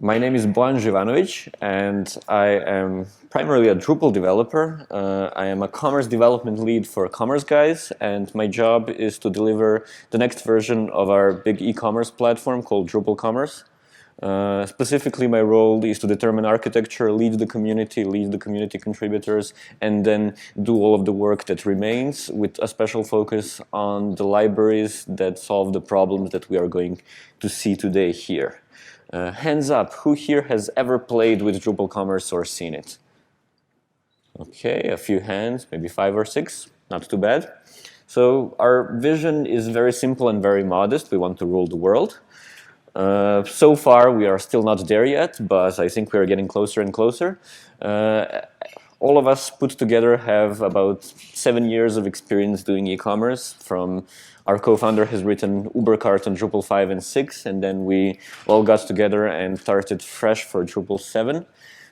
My name is Bojan Zivanovic, and I am primarily a Drupal developer. I am a commerce development lead for Commerce Guys, and my job is to deliver the next version of our big e-commerce platform called Drupal Commerce. Specifically, my role is to determine architecture, lead the community contributors, and then do all of the work that remains with a special focus on the libraries that solve the problems that we are going to see today here. Hands up, who here has ever played with Drupal Commerce or seen it? Okay, a few hands, maybe 5 or 6, not too bad. So our vision is very simple and very modest. We want to rule the world. So far, we are still not there yet, but I think we are getting closer and closer. All of us put together have about 7 years of experience doing e-commerce. From our co-founder has written Ubercart on Drupal 5 and 6, and then we all got together and started fresh for Drupal 7.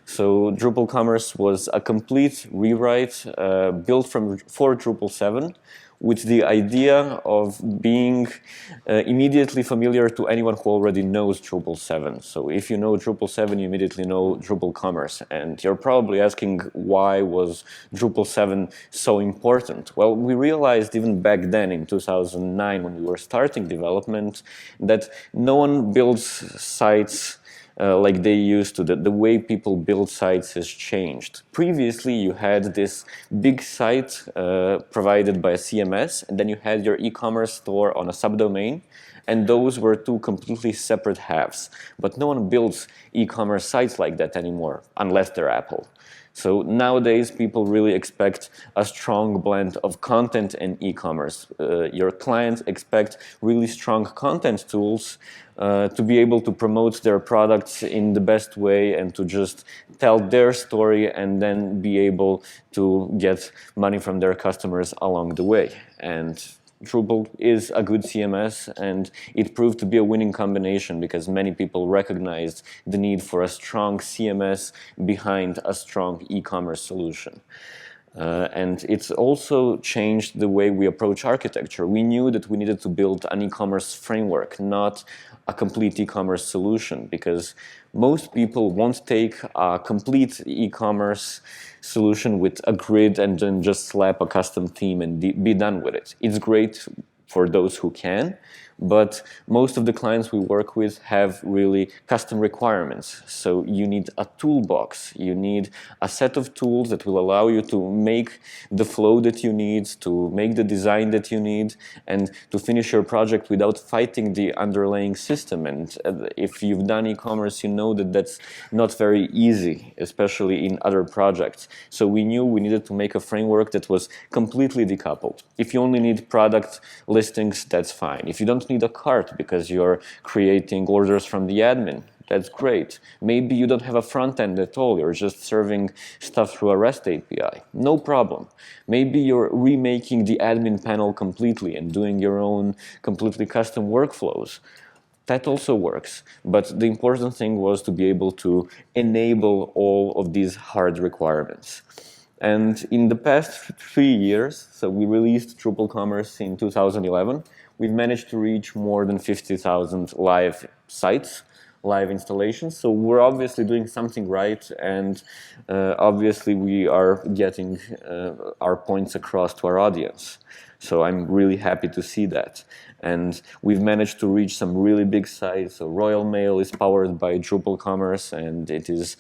So Drupal Commerce was a complete rewrite built for Drupal 7, with the idea of being immediately familiar to anyone who already knows Drupal 7. So if you know Drupal 7, you immediately know Drupal Commerce. And you're probably asking, why was Drupal 7 so important? Well, we realized even back then in 2009, when we were starting development, that no one builds sites like they used to. The way people build sites has changed. Previously, you had this big site provided by a CMS, and then you had your e-commerce store on a subdomain, and those were two completely separate halves. But no one builds e-commerce sites like that anymore, unless they're Apple. So nowadays, people really expect a strong blend of content and e-commerce. Your clients expect really strong content tools to be able to promote their products in the best way and to just tell their story and then be able to get money from their customers along the way. And Drupal is a good CMS, and it proved to be a winning combination because many people recognized the need for a strong CMS behind a strong e-commerce solution. And it's also changed the way we approach architecture. We knew that we needed to build an e-commerce framework, not a complete e-commerce solution, because most people won't take a complete e-commerce solution with a grid and then just slap a custom theme and be done with it. It's great for those who can, but most of the clients we work with have really custom requirements. So you need a toolbox. You need a set of tools that will allow you to make the flow that you need, to make the design that you need, and to finish your project without fighting the underlying system. And if you've done e-commerce, you know that that's not very easy, especially in other projects. So we knew we needed to make a framework that was completely decoupled. If you only need product listings, that's fine. If you don't need a cart because you're creating orders from the admin, that's great. Maybe you don't have a front end at all, you're just serving stuff through a REST API. No problem. Maybe you're remaking the admin panel completely and doing your own completely custom workflows. That also works. But the important thing was to be able to enable all of these hard requirements. And in the past 3 years, so we released Drupal Commerce in 2011, we've managed to reach more than 50,000 live sites, live installations. So we're obviously doing something right, and obviously we are getting our points across to our audience. So I'm really happy to see that. And we've managed to reach some really big sites. So Royal Mail is powered by Drupal Commerce, and it is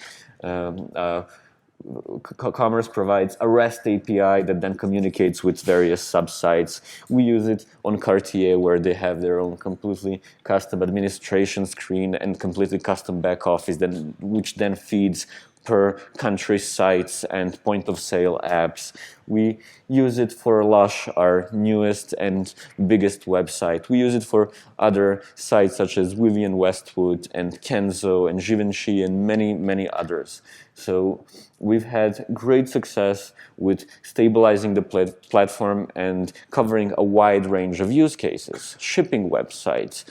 Commerce provides a REST API that then communicates with various sub-sites. We use it on Cartier, where they have their own completely custom administration screen and completely custom back office, which then feeds per country sites and point-of-sale apps. We use it for Lush, our newest and biggest website. We use it for other sites such as Vivienne Westwood and Kenzo and Givenchy and many, many others. So we've had great success with stabilizing the platform and covering a wide range of use cases: shipping websites,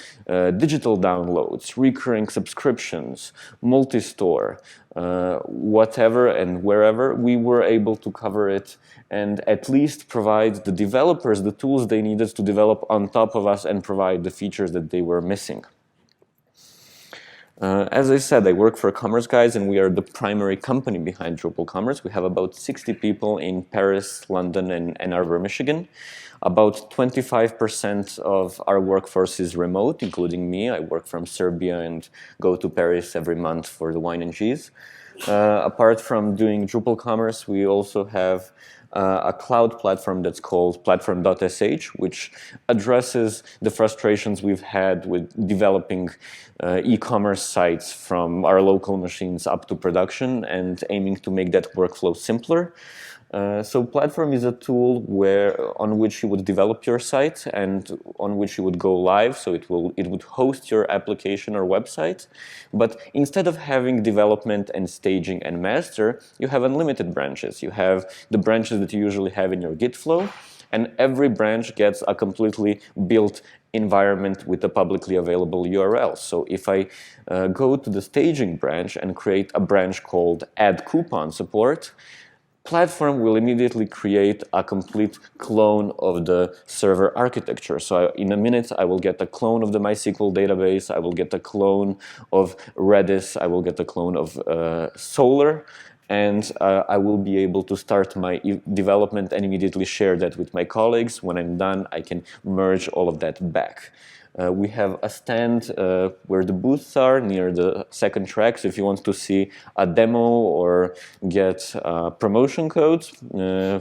digital downloads, recurring subscriptions, multi-store, whatever and wherever. We were able to cover it and at least provide the developers the tools they needed to develop on top of us and provide the features that they were missing. As I said, I work for Commerce Guys, and we are the primary company behind Drupal Commerce. We have about 60 people in Paris, London, and Ann Arbor, Michigan. About 25% of our workforce is remote, including me. I work from Serbia and go to Paris every month for the wine and cheese. Apart from doing Drupal Commerce, we also have a cloud platform that's called platform.sh, which addresses the frustrations we've had with developing e-commerce sites from our local machines up to production and aiming to make that workflow simpler. So platform is a tool on which you would develop your site and on which you would go live. So it would host your application or website. But instead of having development and staging and master, you have unlimited branches. You have the branches that you usually have in your Git flow, and every branch gets a completely built environment with a publicly available URL. So if I go to the staging branch and create a branch called add coupon support, platform will immediately create a complete clone of the server architecture. So in a minute, I will get a clone of the MySQL database, I will get a clone of Redis, I will get a clone of Solr, and I will be able to start my development and immediately share that with my colleagues. When I'm done, I can merge all of that back. We have a stand where the booths are near the second track, so if you want to see a demo or get promotion codes,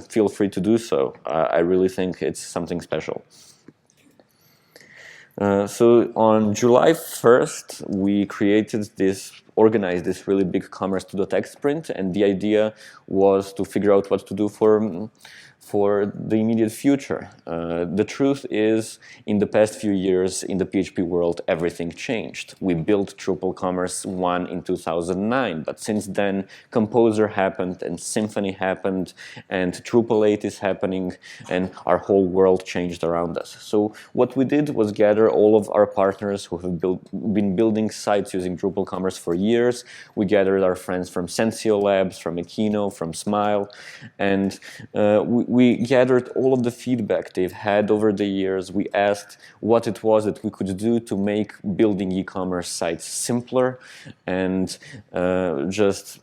feel free to do so. I really think it's something special. So on July 1st, we organized this really big Commerce 2.x sprint, and the idea was to figure out what to do for the immediate future. The truth is, in the past few years in the PHP world, everything changed. We built Drupal Commerce 1 in 2009, but since then, Composer happened, and Symfony happened, and Drupal 8 is happening, and our whole world changed around us. So what we did was gather all of our partners who have been building sites using Drupal Commerce for years. We gathered our friends from Sensio Labs, from Equino, from Smile, and we gathered all of the feedback they've had over the years. We asked what it was that we could do to make building e-commerce sites simpler and just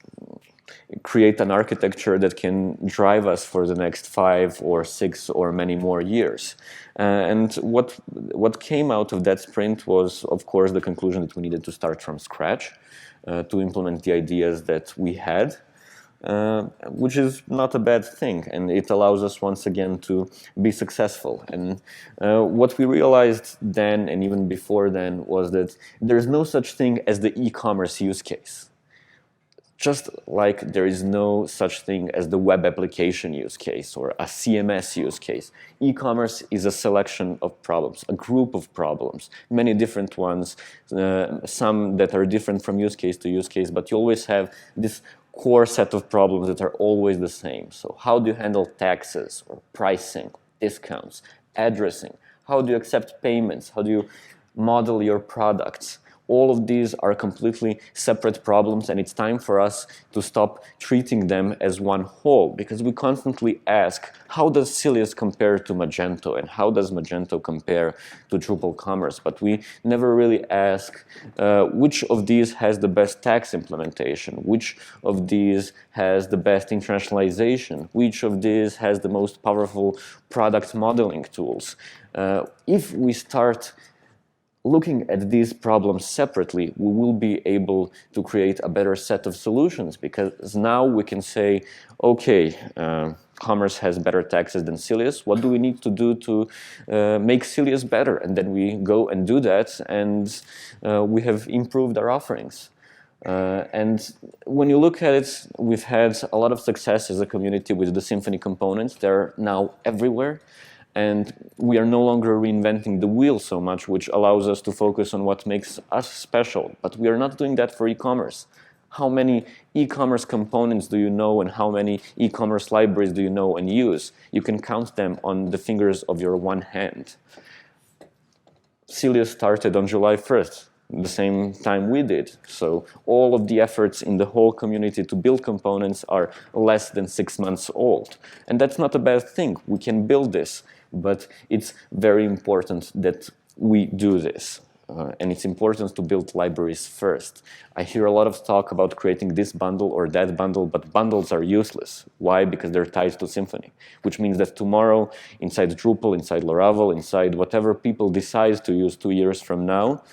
create an architecture that can drive us for the next 5 or 6 or many more years. And what came out of that sprint was, of course, the conclusion that we needed to start from scratch to implement the ideas that we had. Which is not a bad thing, and it allows us once again to be successful. And what we realized then, and even before then, was that there's no such thing as the e-commerce use case. Just like there is no such thing as the web application use case or a CMS use case. E-commerce is a selection of problems, a group of problems, many different ones, some that are different from use case to use case, but you always have this core set of problems that are always the same. So how do you handle taxes or pricing, discounts, addressing? How do you accept payments? How do you model your products? All of these are completely separate problems, and it's time for us to stop treating them as one whole, because we constantly ask, how does Cilius compare to Magento, and how does Magento compare to Drupal Commerce? But we never really ask which of these has the best tax implementation, which of these has the best internationalization, which of these has the most powerful product modeling tools. If we start looking at these problems separately, we will be able to create a better set of solutions, because now we can say, okay, Commerce has better taxes than Cilius. What do we need to do to make Cilius better? And then we go and do that, and we have improved our offerings. And when you look at it, we've had a lot of success as a community with the Symfony components. They're now everywhere. And we are no longer reinventing the wheel so much, which allows us to focus on what makes us special. But we are not doing that for e-commerce. How many e-commerce components do you know, and how many e-commerce libraries do you know and use? You can count them on the fingers of your one hand. Cilius started on July 1st, the same time we did. So all of the efforts in the whole community to build components are less than 6 months old. And that's not a bad thing. We can build this. But it's very important that we do this. and it's important to build libraries first. I hear a lot of talk about creating this bundle or that bundle, but bundles are useless. Why? Because they're tied to Symfony, which means that tomorrow, inside Drupal, inside Laravel, inside whatever people decide to use 2 years from now,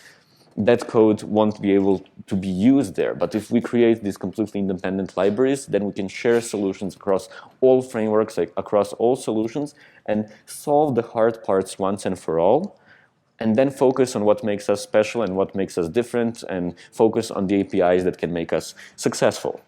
that code won't be able to be used there. But if we create these completely independent libraries, then we can share solutions across all frameworks, like across all solutions, and solve the hard parts once and for all, and then focus on what makes us special and what makes us different, and focus on the APIs that can make us successful.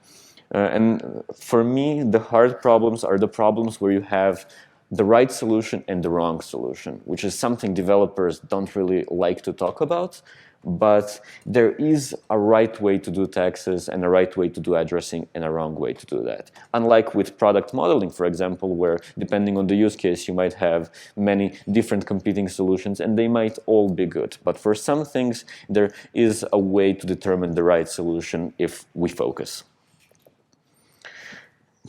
And for me, the hard problems are the problems where you have the right solution and the wrong solution, which is something developers don't really like to talk about. But there is a right way to do taxes and a right way to do addressing and a wrong way to do that. Unlike with product modeling, for example, where depending on the use case, you might have many different competing solutions and they might all be good. But for some things, there is a way to determine the right solution if we focus.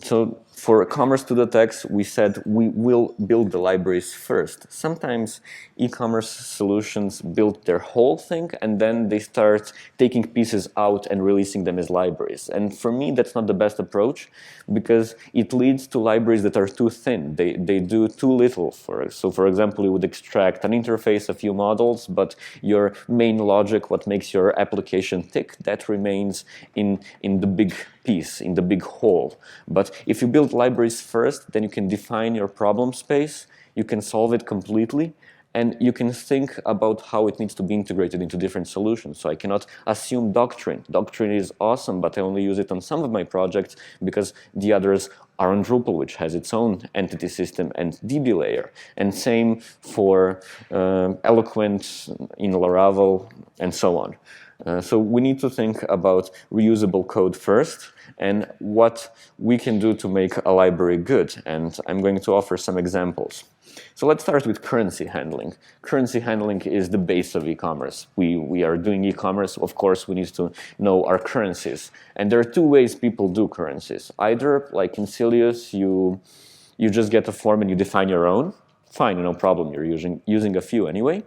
So for commerce to the text, we said we will build the libraries first. Sometimes e-commerce solutions build their whole thing and then they start taking pieces out and releasing them as libraries. And for me, that's not the best approach because it leads to libraries that are too thin. They do too little for us. So for example, you would extract an interface, a few models, but your main logic, what makes your application tick, that remains in the big piece, in the big whole. But if you build libraries first, then you can define your problem space, you can solve it completely, and you can think about how it needs to be integrated into different solutions. So I cannot assume doctrine. Doctrine is awesome, but I only use it on some of my projects because the others are on Drupal, which has its own entity system and DB layer. And same for Eloquent in Laravel and so on. So we need to think about reusable code first and what we can do to make a library good. And I'm going to offer some examples. So let's start with currency handling. Currency handling is the base of e-commerce. We are doing e-commerce. Of course, we need to know our currencies. And there are two ways people do currencies. Either, like in Cilius, you just get a form and you define your own. Fine, no problem. You're using a few anyway.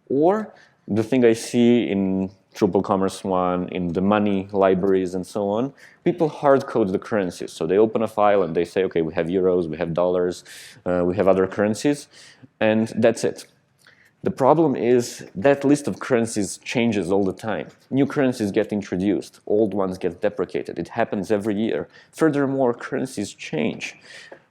Or the thing I see in Drupal Commerce 1, in the money libraries and so on, people hard code the currencies. So they open a file and they say, okay, we have euros, we have dollars, we have other currencies, and that's it. The problem is that list of currencies changes all the time. New currencies get introduced, old ones get deprecated. It happens every year. Furthermore, currencies change.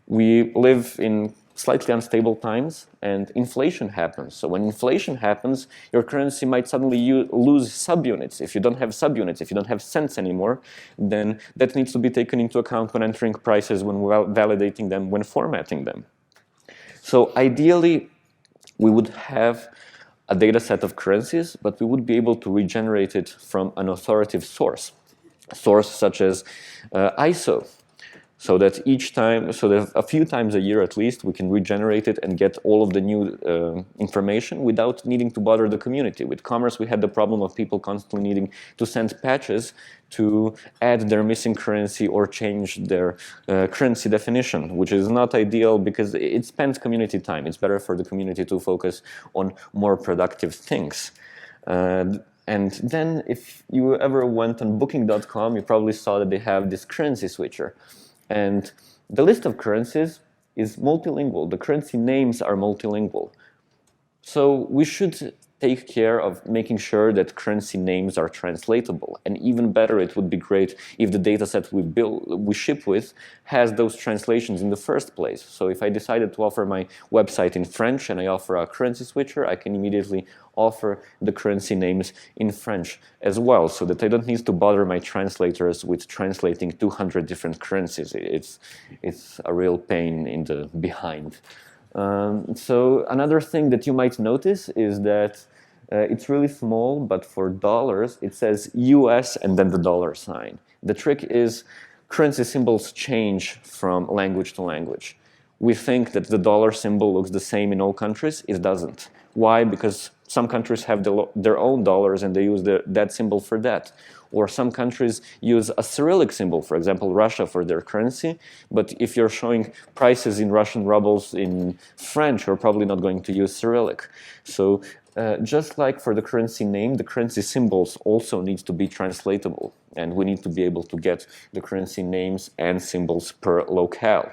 We live in slightly unstable times and inflation happens. So when inflation happens, your currency might suddenly lose subunits. If you don't have subunits, if you don't have cents anymore, then that needs to be taken into account when entering prices, when validating them, when formatting them. So ideally, we would have a data set of currencies, but we would be able to regenerate it from an authoritative source. A source such as ISO. So that a few times a year at least, we can regenerate it and get all of the new information without needing to bother the community. With commerce, we had the problem of people constantly needing to send patches to add their missing currency or change their currency definition, which is not ideal because it spends community time. It's better for the community to focus on more productive things. And then if you ever went on booking.com, you probably saw that they have this currency switcher. And the list of currencies is multilingual. The currency names are multilingual. So we should take care of making sure that currency names are translatable. And even better, it would be great if the dataset we ship with has those translations in the first place. So if I decided to offer my website in French and I offer a currency switcher, I can immediately offer the currency names in French as well, so that I don't need to bother my translators with translating 200 different currencies. It's a real pain in the behind. So another thing that you might notice is that it's really small, but for dollars, it says US and then the dollar sign. The trick is currency symbols change from language to language. We think that the dollar symbol looks the same in all countries. It doesn't. Why? Because some countries have their own dollars and they use that symbol for that. Or some countries use a Cyrillic symbol, for example, Russia for their currency. But if you're showing prices in Russian rubles in French, you're probably not going to use Cyrillic. So just like for the currency name, the currency symbols also need to be translatable. And we need to be able to get the currency names and symbols per locale.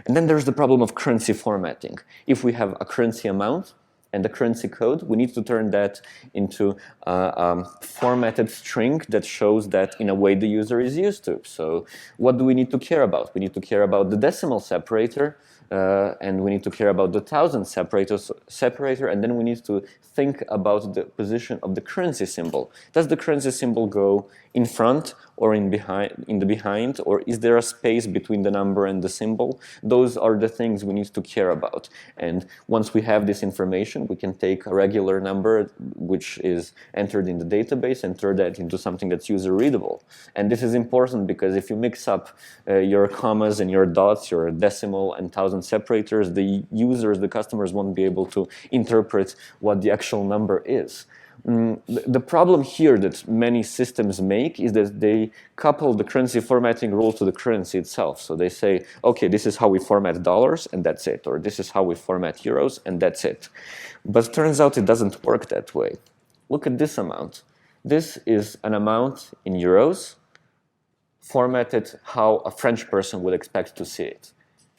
And then there's the problem of currency formatting. If we have a currency amount and a currency code, we need to turn that into a formatted string that shows that in a way the user is used to. So what do we need to care about? We need to care about the decimal separator, and we need to care about the thousand separator, and then we need to think about the position of the currency symbol. Does the currency symbol go in front or in the behind, or is there a space between the number and the symbol? Those are the things we need to care about. And once we have this information, we can take a regular number which is entered in the database and turn that into something that's user readable. And this is important because if you mix up your commas and your dots, your decimal and thousand separators, the users, the customers won't be able to interpret what the actual number is. The problem here that many systems make is that they couple the currency formatting rule to the currency itself. So they say, okay, this is how we format dollars and that's it, or this is how we format euros and that's it. But it turns out it doesn't work that way. Look at this amount. This is an amount in euros formatted how a French person would expect to see it.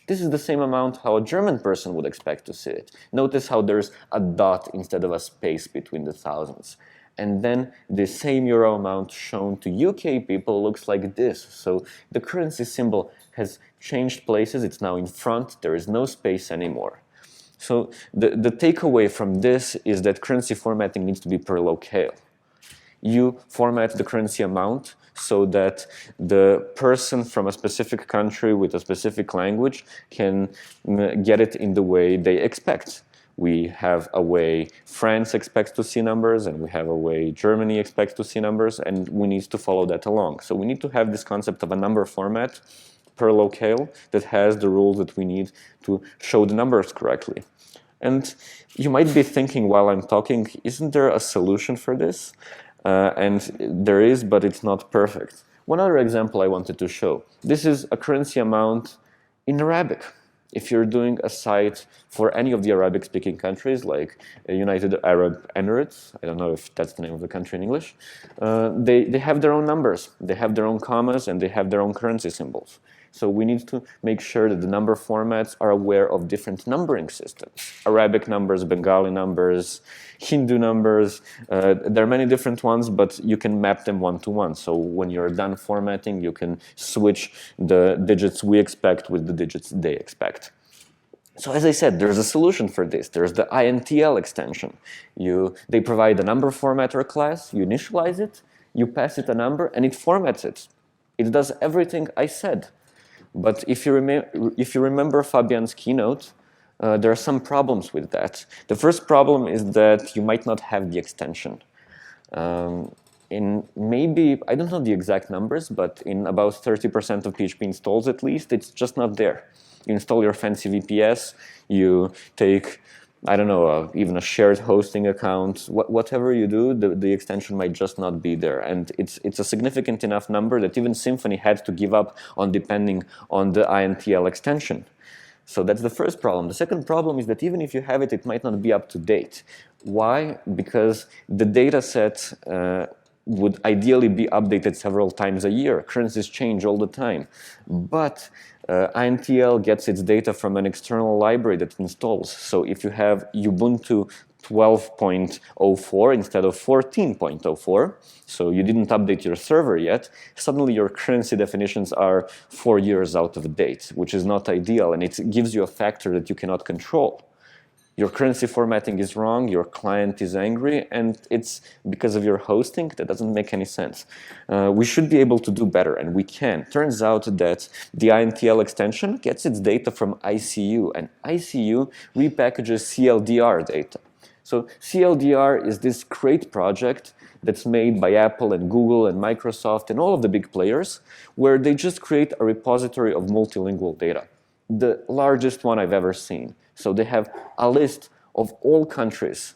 This is the same amount how a German person would expect to see it. Notice how there's a dot instead of a space between the thousands. And then the same euro amount shown to UK people looks like this. So the currency symbol has changed places. It's now in front. There is no space anymore. So the takeaway from this is that currency formatting needs to be per locale. You format the currency amount so that the person from a specific country with a specific language can get it in the way they expect. We have a way France expects to see numbers, and we have a way Germany expects to see numbers, and we need to follow that along. So we need to have this concept of a number format per locale that has the rules that we need to show the numbers correctly. And you might be thinking while I'm talking, isn't there a solution for this? And there is, but it's not perfect. One other example I wanted to show. This is a currency amount in Arabic. If you're doing a site for any of the Arabic-speaking countries, like United Arab Emirates, I don't know if that's the name of the country in English, they have their own numbers, they have their own commas, and they have their own currency symbols. So we need to make sure that the number formats are aware of different numbering systems. Arabic numbers, Bengali numbers, Hindu numbers. There are many different ones, but you can map them one-to-one. So when you're done formatting, you can switch the digits we expect with the digits they expect. So as I said, there's a solution for this. There's the INTL extension. They provide a number formatter class, you initialize it, you pass it a number, and it formats it. It does everything I said. But if you remember Fabian's keynote, there are some problems with that. The first problem is that you might not have the extension. In maybe, I don't know the exact numbers, but in about 30% of PHP installs at least, it's just not there. You install your fancy VPS, you take, I don't know, even a shared hosting account, whatever you do, the extension might just not be there. And it's a significant enough number that even Symfony had to give up on depending on the INTL extension. So that's the first problem. The second problem is that even if you have it, it might not be up to date. Why? Because the data set would ideally be updated several times a year. Currencies change all the time. But INTL gets its data from an external library that installs. So if you have Ubuntu 12.04 instead of 14.04, so you didn't update your server yet, suddenly your currency definitions are 4 years out of date, which is not ideal, and it gives you a factor that you cannot control. Your currency formatting is wrong, your client is angry, and it's because of your hosting. That doesn't make any sense. We should be able to do better, and we can. Turns out that the INTL extension gets its data from ICU, and ICU repackages CLDR data. So CLDR is this great project that's made by Apple and Google and Microsoft and all of the big players, where they just create a repository of multilingual data, the largest one I've ever seen. So they have a list of all countries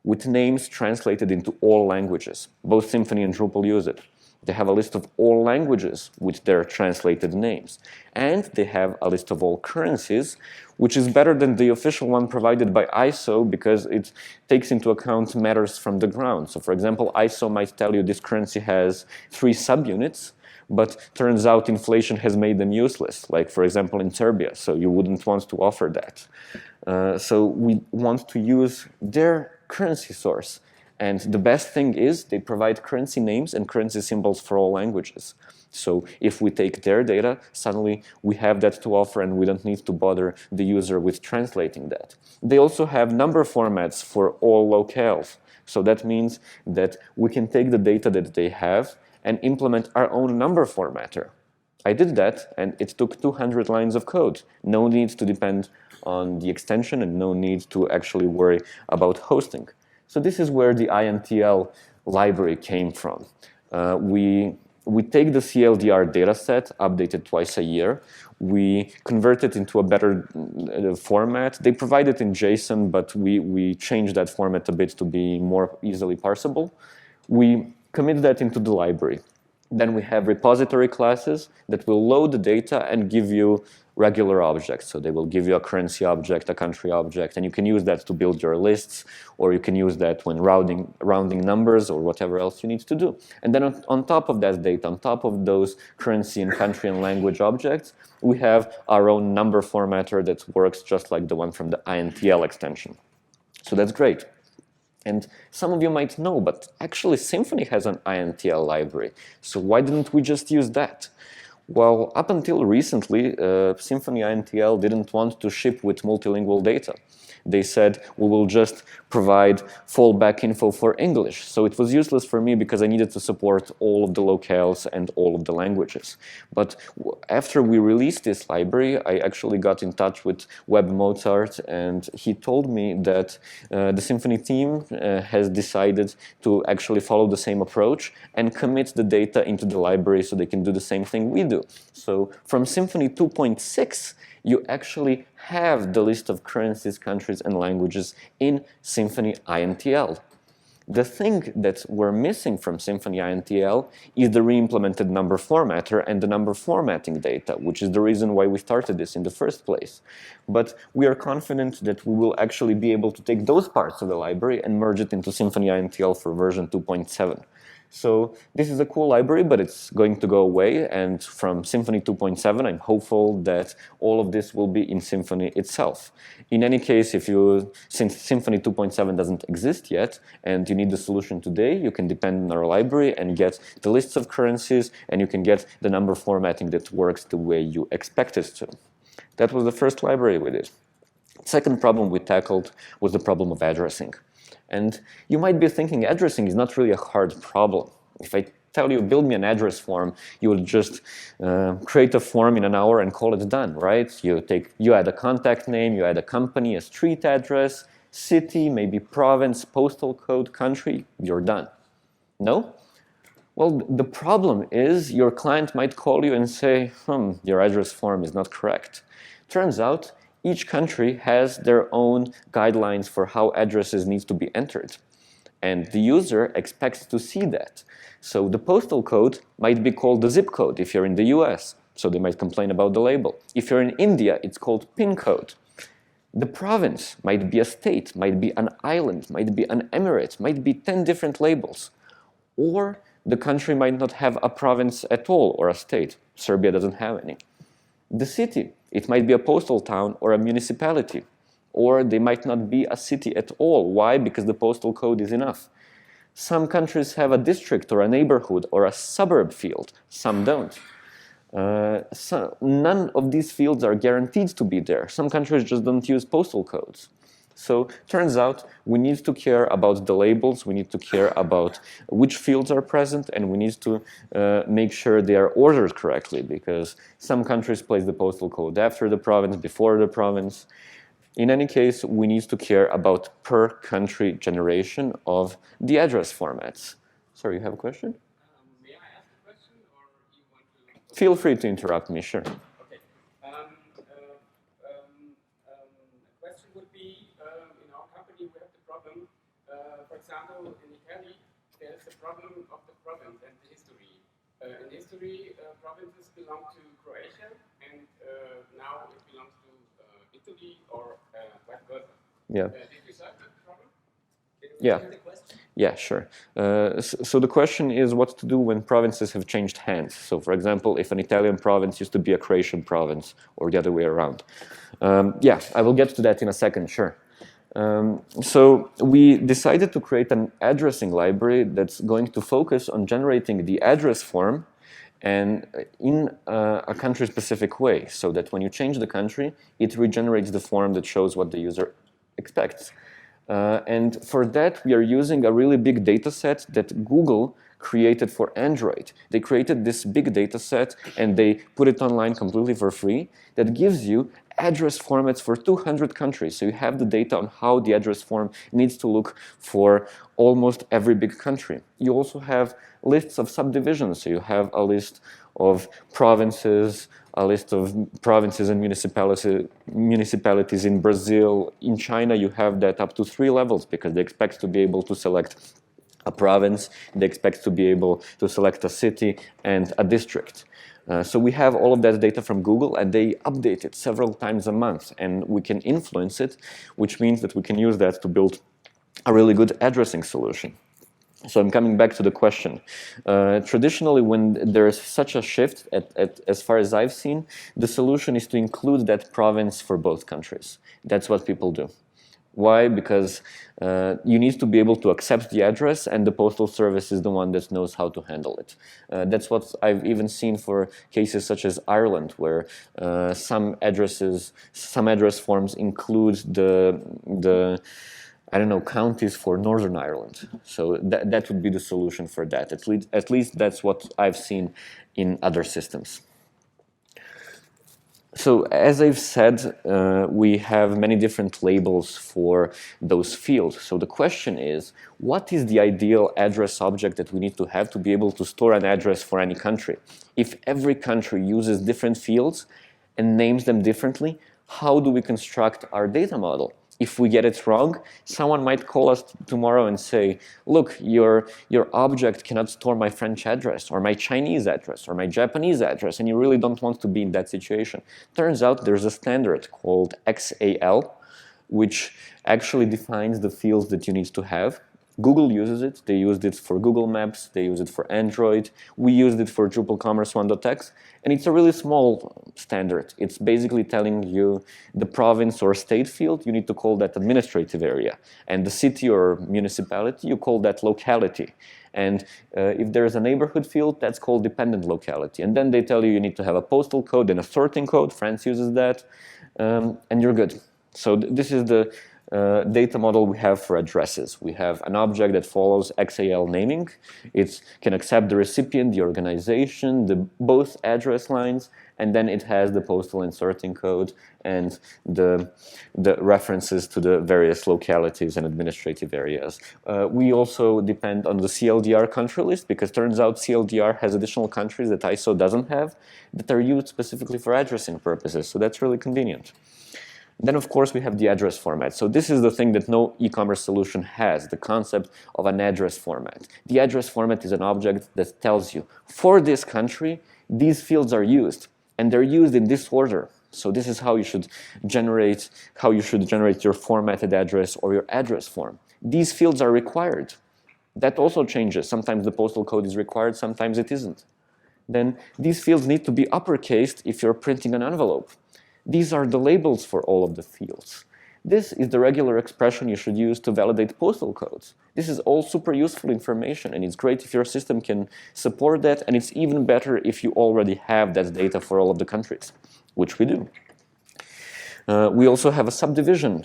with names translated into all languages. Both Symfony and Drupal use it. They have a list of all languages with their translated names. And they have a list of all currencies, which is better than the official one provided by ISO because it takes into account matters from the ground. So for example, ISO might tell you this currency has 3 subunits, but turns out inflation has made them useless, like for example in Serbia, so you wouldn't want to offer that. So we want to use their currency source. And the best thing is they provide currency names and currency symbols for all languages. So if we take their data, suddenly we have that to offer and we don't need to bother the user with translating that. They also have number formats for all locales. So that means that we can take the data that they have and implement our own number formatter. I did that, and it took 200 lines of code. No need to depend on the extension and no need to actually worry about hosting. So this is where the INTL library came from. We take the CLDR dataset, updated twice a year. We convert it into a better format. They provide it in JSON, but we changed that format a bit to be more easily parsable. We commit that into the library. Then we have repository classes that will load the data and give you regular objects. So they will give you a currency object, a country object, and you can use that to build your lists, or you can use that when rounding numbers or whatever else you need to do. And then on top of that data, on top of those currency and country and language objects, we have our own number formatter that works just like the one from the INTL extension. So that's great. And some of you might know, but actually Symfony has an INTL library. So why didn't we just use that? Well, up until recently, Symfony INTL didn't want to ship with multilingual data. They said, we will just provide fallback info for English. So it was useless for me because I needed to support all of the locales and all of the languages. But after we released this library, I actually got in touch with Web Mozart, and he told me that the Symfony team has decided to actually follow the same approach and commit the data into the library so they can do the same thing we do. So from Symfony 2.6, you actually have the list of currencies, countries, and languages in Symfony INTL. The thing that we're missing from Symfony INTL is the re-implemented number formatter and the number formatting data, which is the reason why we started this in the first place. But we are confident that we will actually be able to take those parts of the library and merge it into Symfony INTL for version 2.7. So this is a cool library, but it's going to go away. And from Symfony 2.7, I'm hopeful that all of this will be in Symfony itself. In any case, since Symfony 2.7 doesn't exist yet, and you need the solution today, you can depend on our library and get the lists of currencies, and you can get the number formatting that works the way you expect it to. That was the first library we did. Second problem we tackled was the problem of addressing. And you might be thinking addressing is not really a hard problem. If I tell you build me an address form, you will just create a form in an hour and call it done, right? You add a contact name, you add a company, a street address, city, maybe province, postal code, country, you're done. No? Well, the problem is your client might call you and say, your address form is not correct. Turns out, each country has their own guidelines for how addresses need to be entered. And the user expects to see that. So the postal code might be called the zip code if you're in the US. So they might complain about the label. If you're in India, it's called PIN code. The province might be a state, might be an island, might be an emirate, might be 10 different labels. Or the country might not have a province at all or a state. Serbia doesn't have any. The city, it might be a postal town or a municipality. Or they might not be a city at all. Why? Because the postal code is enough. Some countries have a district or a neighborhood or a suburb field. Some don't. None of these fields are guaranteed to be there. Some countries just don't use postal codes. So turns out we need to care about the labels, we need to care about which fields are present, and we need to make sure they are ordered correctly, because some countries place the postal code after the province, before the province. In any case, we need to care about per country generation of the address formats. Sorry, you have a question? May I ask a question, or you want to? Feel free to interrupt me, sure. Okay. A question would be, in our company we have the problem For example, in Italy, there's the problem of the province and the history. In history, provinces belong to Croatia, and now it belongs to Italy or vice versa. Yeah. Did you solve the problem? Yeah. Yeah, sure. So the question is what to do when provinces have changed hands. So, for example, if an Italian province used to be a Croatian province, or the other way around. Yeah, I will get to that in a second, sure. So we decided to create an addressing library that's going to focus on generating the address form and in a country-specific way, so that when you change the country, it regenerates the form that shows what the user expects. And for that, we are using a really big data set that Google created for Android. They created this big data set and they put it online completely for free that gives you address formats for 200 countries. So you have the data on how the address form needs to look for almost every big country. You also have lists of subdivisions. So you have a list of provinces, a list of provinces and municipalities in Brazil. In China, you have that up to 3 levels because they expect to be able to select a province, they expect to be able to select a city and a district. So we have all of that data from Google and they update it several times a month and we can influence it, which means that we can use that to build a really good addressing solution. So I'm coming back to the question. Traditionally, when there's such a shift, as far as I've seen, the solution is to include that province for both countries. That's what people do. Why? Because you need to be able to accept the address and the postal service is the one that knows how to handle it. That's what I've even seen for cases such as Ireland, where some address forms include the I don't know, counties for Northern Ireland. So that would be the solution for that. At least that's what I've seen in other systems. So as I've said, we have many different labels for those fields. So the question is, what is the ideal address object that we need to have to be able to store an address for any country? If every country uses different fields and names them differently, how do we construct our data model? If we get it wrong, someone might call us tomorrow and say, look, your object cannot store my French address or my Chinese address or my Japanese address, and you really don't want to be in that situation. Turns out there's a standard called XAL, which actually defines the fields that you need to have. Google uses it. They used it for Google Maps. They use it for Android. We used it for Drupal Commerce 1.x. And it's a really small standard. It's basically telling you the province or state field, you need to call that administrative area. And the city or municipality, you call that locality. And if there's a neighborhood field, that's called dependent locality. And then they tell you you need to have a postal code and a sorting code. France uses that. And you're good. So this is the data model we have for addresses. We have an object that follows XAL naming. It can accept the recipient, the organization, both address lines, and then it has the postal and sorting code and the references to the various localities and administrative areas. We also depend on the CLDR country list because turns out CLDR has additional countries that ISO doesn't have that are used specifically for addressing purposes, so that's really convenient. Then, of course, we have the address format. So this is the thing that no e-commerce solution has, the concept of an address format. The address format is an object that tells you, for this country, these fields are used, and they're used in this order. So this is how you should generate your formatted address or your address form. These fields are required. That also changes. Sometimes the postal code is required, sometimes it isn't. Then these fields need to be uppercased if you're printing an envelope. These are the labels for all of the fields. This is the regular expression you should use to validate postal codes. This is all super useful information, and it's great if your system can support that, and it's even better if you already have that data for all of the countries, which we do. We also have a subdivision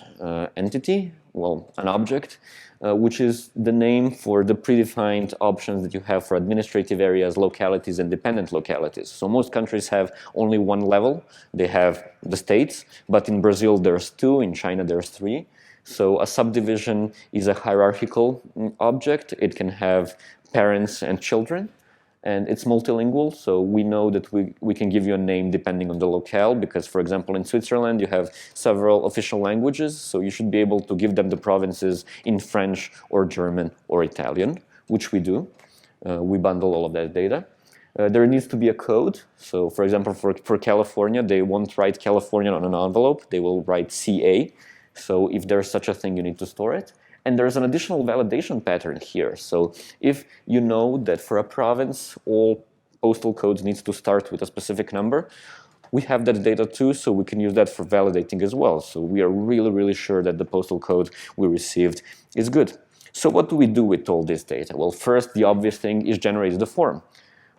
entity, well, an object, which is the name for the predefined options that you have for administrative areas, localities, and dependent localities. So most countries have only one level. They have the states, but in Brazil there's 2, in China there's 3. So a subdivision is a hierarchical object. It can have parents and children. And it's multilingual, so we know that we can give you a name depending on the locale, because, for example, in Switzerland, you have several official languages, so you should be able to give them the provinces in French or German or Italian, which we do. We bundle all of that data. There needs to be a code. So, for example, for California, they won't write California on an envelope. They will write CA. So if there's such a thing, you need to store it. And there's an additional validation pattern here. So if you know that for a province, all postal codes needs to start with a specific number, we have that data too, so we can use that for validating as well. So we are really, really sure that the postal code we received is good. So what do we do with all this data? Well, first, the obvious thing is generate the form.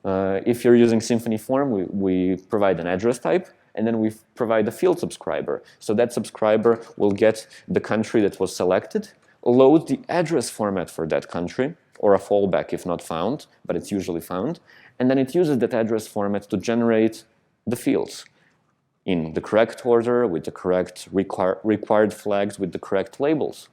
If you're using Symfony form, we provide an address type, and then we provide a field subscriber. So that subscriber will get the country that was selected, load the address format for that country, or a fallback if not found, but it's usually found, and then it uses that address format to generate the fields in the correct order, with the correct required flags, with the correct labels.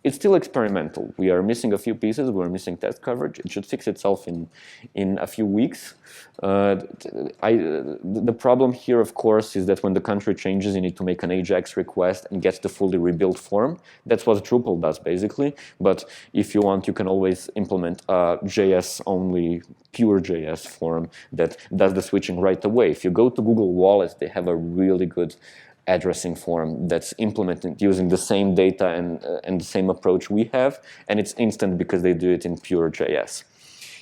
It's still experimental. We are missing a few pieces. We're missing test coverage. It should fix itself in a few weeks. The problem here, of course, is that when the country changes, you need to make an AJAX request and get the fully rebuilt form. That's what Drupal does, basically. But if you want, you can always implement a JS-only, pure JS form that does the switching right away. If you go to Google Wallet, they have a really good addressing form that's implemented using the same data and the same approach we have, and it's instant because they do it in pure JS.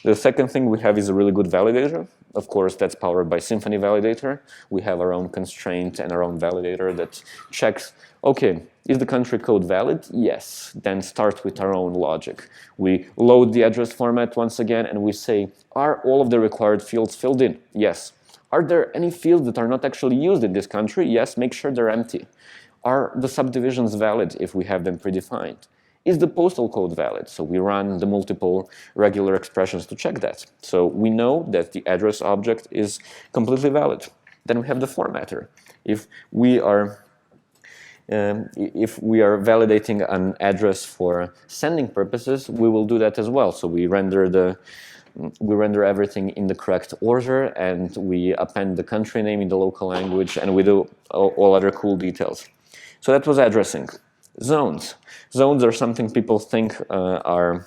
The second thing we have is a really good validator. Of course, that's powered by Symfony Validator. We have our own constraint and our own validator that checks, okay, is the country code valid? Yes. Then start with our own logic. We load the address format once again, and we say, are all of the required fields filled in? Yes. Are there any fields that are not actually used in this country? Yes, make sure they're empty. Are the subdivisions valid if we have them predefined? Is the postal code valid? So we run the multiple regular expressions to check that. So we know that the address object is completely valid. Then we have the formatter. If we are validating an address for sending purposes, we will do that as well. So we render everything in the correct order, and we append the country name in the local language, and we do all other cool details. So that was addressing. Zones. Zones are something people think are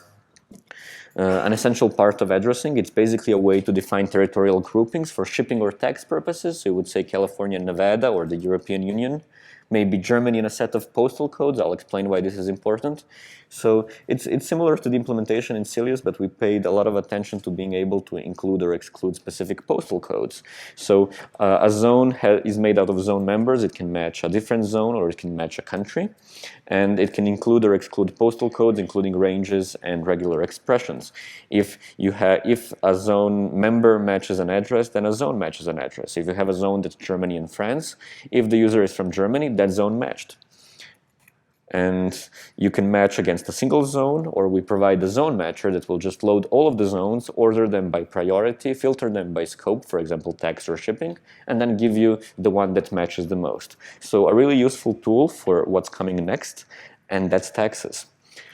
an essential part of addressing. It's basically a way to define territorial groupings for shipping or tax purposes. So you would say California and Nevada, or the European Union. Maybe Germany in a set of postal codes. I'll explain why this is important. So it's similar to the implementation in Silius, but we paid a lot of attention to being able to include or exclude specific postal codes. So a zone is made out of zone members. It can match a different zone, or it can match a country. And it can include or exclude postal codes, including ranges and regular expressions. If a zone member matches an address, then a zone matches an address. If you have a zone that's Germany and France, if the user is from Germany, that zone matched. And you can match against a single zone, or we provide the zone matcher that will just load all of the zones, order them by priority, filter them by scope, for example, tax or shipping, and then give you the one that matches the most. So a really useful tool for what's coming next, and that's taxes.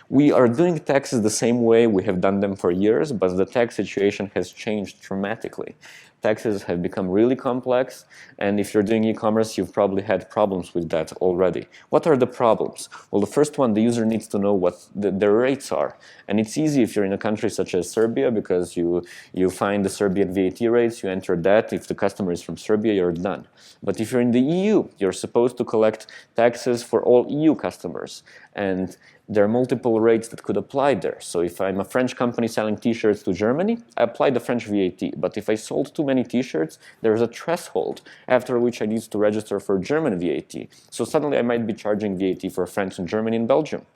We are doing taxes the same way we have done them for years, but the tax situation has changed dramatically. Taxes have become really complex, and if you're doing e-commerce, you've probably had problems with that already. What are the problems? Well, the first one, the user needs to know what their rates are. And it's easy if you're in a country such as Serbia, because you find the Serbian VAT rates, you enter that. If the customer is from Serbia, you're done. But if you're in the EU, you're supposed to collect taxes for all EU customers. And there are multiple rates that could apply there. So if I'm a French company selling t-shirts to Germany, I apply the French VAT. But if I sold too many t-shirts, there's a threshold after which I need to register for German VAT. So suddenly I might be charging VAT for France and Germany and Belgium.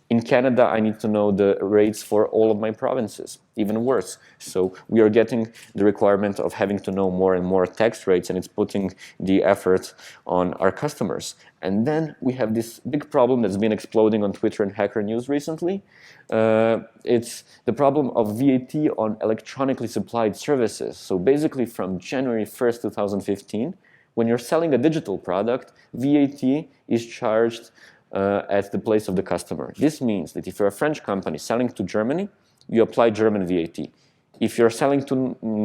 In Canada, I need to know the rates for all of my provinces, even worse. So we are getting the requirement of having to know more and more tax rates, and it's putting the effort on our customers. And then we have this big problem that's been exploding on Twitter and Hacker News recently. It's the problem of VAT on electronically supplied services. So basically from January 1st, 2015, when you're selling a digital product, VAT is charged at the place of the customer. This means that if you're a French company selling to Germany, you apply German VAT. If you're selling to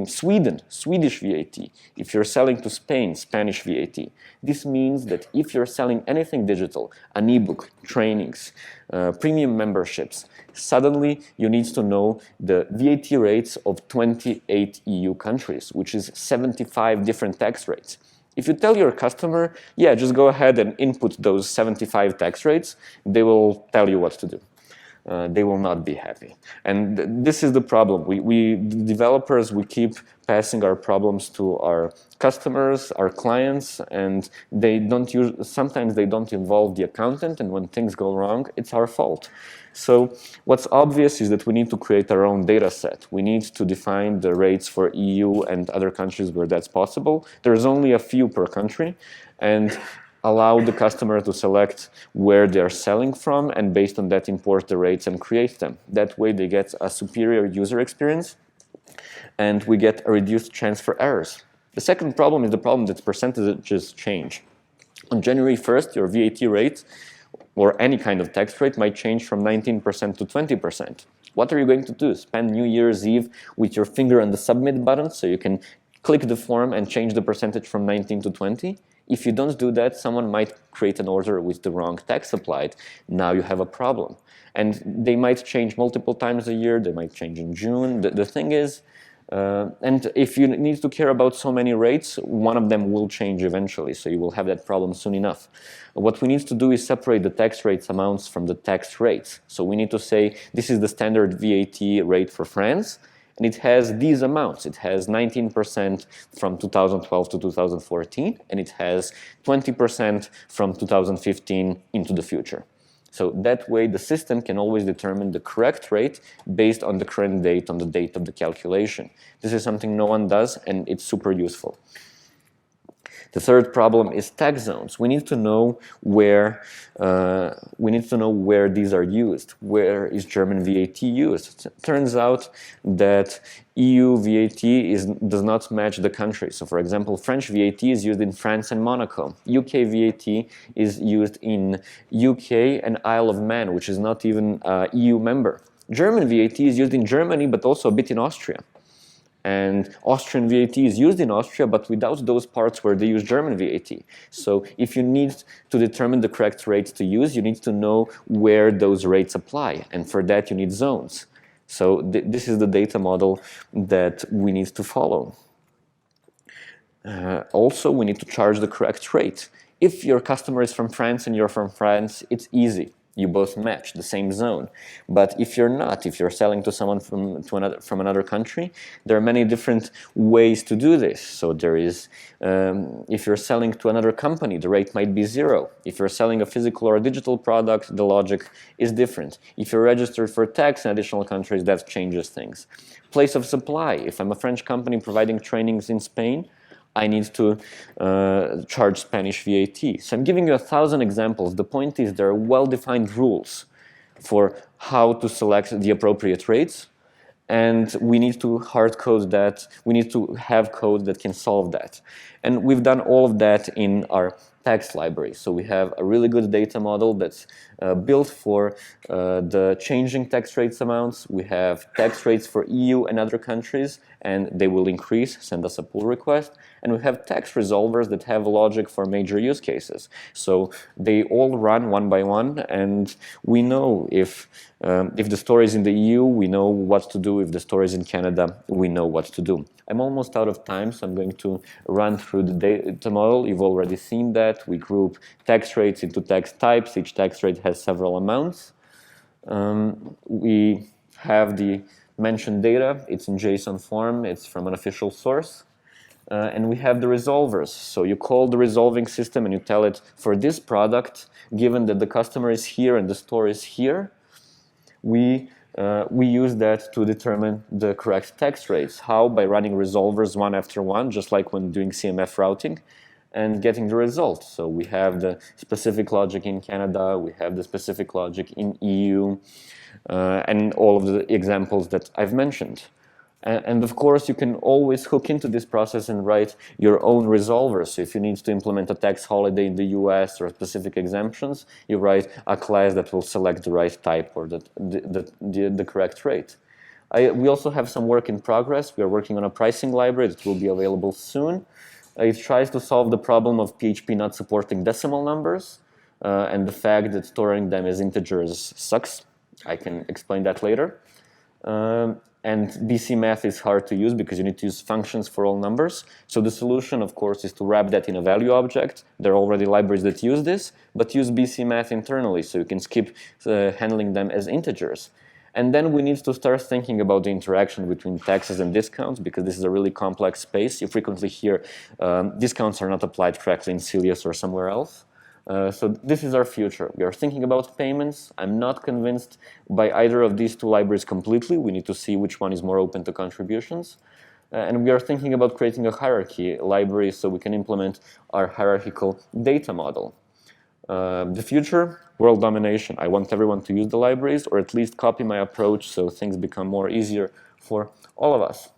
Sweden, Swedish VAT. If you're selling to Spain, Spanish VAT. This means that if you're selling anything digital, an ebook, trainings, premium memberships, suddenly you need to know the VAT rates of 28 EU countries, which is 75 different tax rates. If you tell your customer, yeah, just go ahead and input those 75 tax rates, they will tell you what to do. They will not be happy. And this is the problem. We developers, we keep passing our problems to our customers, our clients, and sometimes they don't involve the accountant, and when things go wrong, it's our fault. So what's obvious is that we need to create our own data set. We need to define the rates for EU and other countries where that's possible. There's only a few per country, and allow the customer to select where they're selling from, and based on that import the rates and create them. That way they get a superior user experience and we get a reduced chance for errors. The second problem is the problem that percentages change. On January 1st, your VAT rate or any kind of tax rate might change from 19% to 20%. What are you going to do? Spend New Year's Eve with your finger on the submit button so you can click the form and change the percentage from 19 to 20? If you don't do that, someone might create an order with the wrong tax applied. Now you have a problem. And they might change multiple times a year. They might change in June. The thing is, and if you need to care about so many rates, one of them will change eventually. So you will have that problem soon enough. What we need to do is separate the tax rates amounts from the tax rates. So we need to say, this is the standard VAT rate for France. And it has these amounts. It has 19% from 2012 to 2014, and it has 20% from 2015 into the future. So that way the system can always determine the correct rate based on the current date, on the date of the calculation. This is something no one does, and it's super useful. The third problem is tax zones. We need to know where these are used. Where is German VAT used? It turns out that EU VAT does not match the country. So, for example, French VAT is used in France and Monaco. UK VAT is used in UK and Isle of Man, which is not even an EU member. German VAT is used in Germany, but also a bit in Austria. And Austrian VAT is used in Austria, but without those parts where they use German VAT. So if you need to determine the correct rates to use, you need to know where those rates apply. And for that, you need zones. So this is the data model that we need to follow. Also, we need to charge the correct rate. If your customer is from France and you're from France, it's easy. You both match the same zone. But if you're not, if you're selling to someone from another country, there are many different ways to do this. So there is, if you're selling to another company, the rate might be 0. If you're selling a physical or a digital product, the logic is different. If you're registered for tax in additional countries, that changes things. Place of supply. If I'm a French company providing trainings in Spain, I need to charge Spanish VAT. So I'm giving you 1,000 examples. The point is there are well-defined rules for how to select the appropriate rates, and we need to hard code that. We need to have code that can solve that. And we've done all of that in our tax library. So we have a really good data model that's built for the changing tax rates amounts. We have tax rates for EU and other countries, and they will increase. Send us a pull request. And we have tax resolvers that have logic for major use cases. So they all run one by one, and we know if the store is in the EU, we know what to do. If the store is in Canada, we know what to do. I'm almost out of time, so I'm going to run through the data model. You've already seen that. We group tax rates into tax types. Each tax rate has several amounts. We have the mentioned data. It's in JSON form. It's from an official source. And we have the resolvers. So you call the resolving system and you tell it, for this product, given that the customer is here and the store is here, we use that to determine the correct tax rates. How? By running resolvers one after one, just like when doing CMF routing, and getting the result. So we have the specific logic in Canada, we have the specific logic in EU, and all of the examples that I've mentioned. And of course, you can always hook into this process and write your own resolvers. So if you need to implement a tax holiday in the US or specific exemptions, you write a class that will select the right type or the correct rate. We also have some work in progress. We are working on a pricing library that will be available soon. It tries to solve the problem of PHP not supporting decimal numbers and the fact that storing them as integers sucks. I can explain that later. And BC Math is hard to use because you need to use functions for all numbers. So the solution, of course, is to wrap that in a value object. There are already libraries that use this, but use BC Math internally so you can skip handling them as integers. And then we need to start thinking about the interaction between taxes and discounts, because this is a really complex space. You frequently hear discounts are not applied correctly in Cilius or somewhere else. So this is our future. We are thinking about payments. I'm not convinced by either of these two libraries completely. We need to see which one is more open to contributions. And we are thinking about creating a hierarchy library so we can implement our hierarchical data model. The future, world domination. I want everyone to use the libraries, or at least copy my approach so things become more easier for all of us.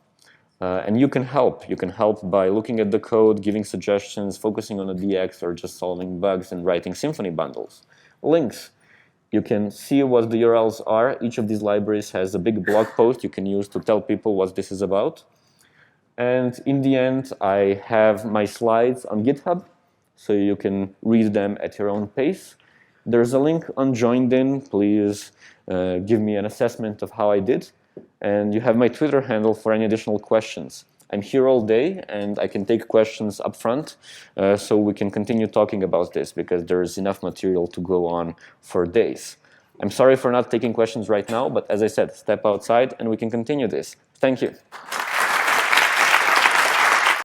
And you can help. You can help by looking at the code, giving suggestions, focusing on a DX, or just solving bugs and writing Symfony bundles. Links. You can see what the URLs are. Each of these libraries has a big blog post you can use to tell people what this is about. And in the end, I have my slides on GitHub, so you can read them at your own pace. There's a link on JoinedIn. Please give me an assessment of how I did. And you have my Twitter handle for any additional questions. I'm here all day, and I can take questions up front, so we can continue talking about this, because there's enough material to go on for days. I'm sorry for not taking questions right now, but as I said, step outside and we can continue this. Thank you.